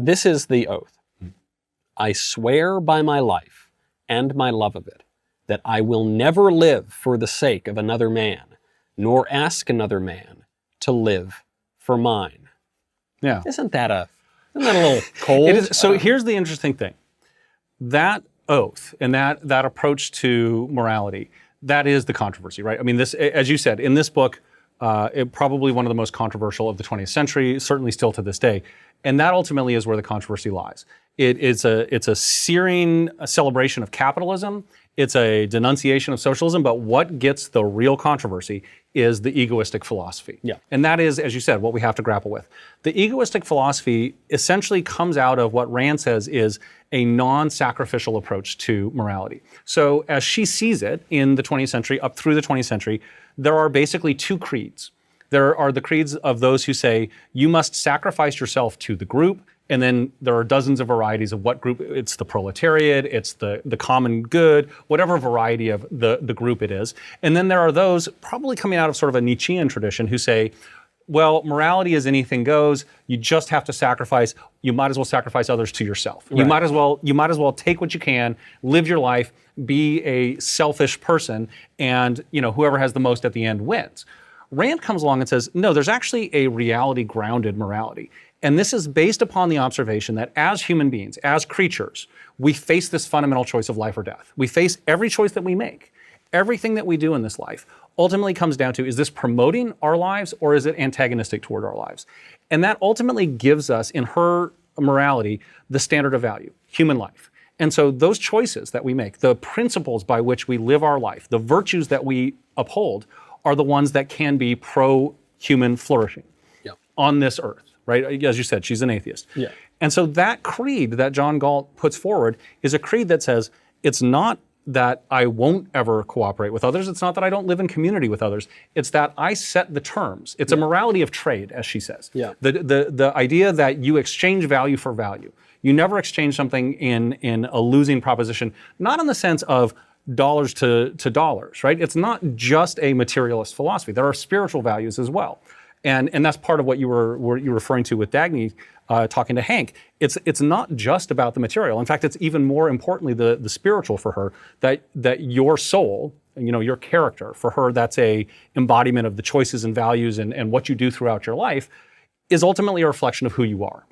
This is the oath. I swear by my life and my love of it, that I will never live for the sake of another man, nor ask another man to live for mine. Yeah. Isn't that a little cold? It is. So here's the interesting thing. That oath and that approach to morality, that is the controversy, right? I mean, this, as you said, in this book, it probably one of the most controversial of the 20th century, certainly still to this day. And that ultimately is where the controversy lies. It's a searing celebration of capitalism. It's a denunciation of socialism, but what gets the real controversy is the egoistic philosophy. Yeah. And that is, as you said, what we have to grapple with. The egoistic philosophy essentially comes out of what Rand says is a non-sacrificial approach to morality. So as she sees it in the 20th century, up through the 20th century, there are basically two creeds. There are the creeds of those who say you must sacrifice yourself to the group, and then there are dozens of varieties of what group. It's the proletariat, it's the common good, whatever variety of the group it is. And then there are those, probably coming out of sort of a Nietzschean tradition, who say, well, morality is anything goes. You just have to sacrifice. You might as well sacrifice others to yourself. Right. You might as well take what you can, live your life, be a selfish person, and whoever has the most at the end wins. Rand comes along and says, no, there's actually a reality-grounded morality. And this is based upon the observation that as human beings, as creatures, we face this fundamental choice of life or death. We face every choice that we make. Everything that we do in this life ultimately comes down to, is this promoting our lives or is it antagonistic toward our lives? And that ultimately gives us, in her morality, the standard of value, human life. And so those choices that we make, the principles by which we live our life, the virtues that we uphold, are the ones that can be pro-human flourishing on this earth, right? As you said, she's an atheist. Yeah. And so that creed that John Galt puts forward is a creed that says, it's not that I won't ever cooperate with others. It's not that I don't live in community with others. It's that I set the terms. It's a morality of trade, as she says. Yeah. The idea that you exchange value for value. You never exchange something in a losing proposition, not in the sense of dollars to dollars, right? It's not just a materialist philosophy. There are spiritual values as well. And that's part of what you were referring to with Dagny talking to Hank. It's not just about the material. In fact, it's even more importantly the spiritual for her, that your soul, your character, for her, that's a embodiment of the choices and values and what you do throughout your life, is ultimately a reflection of who you are.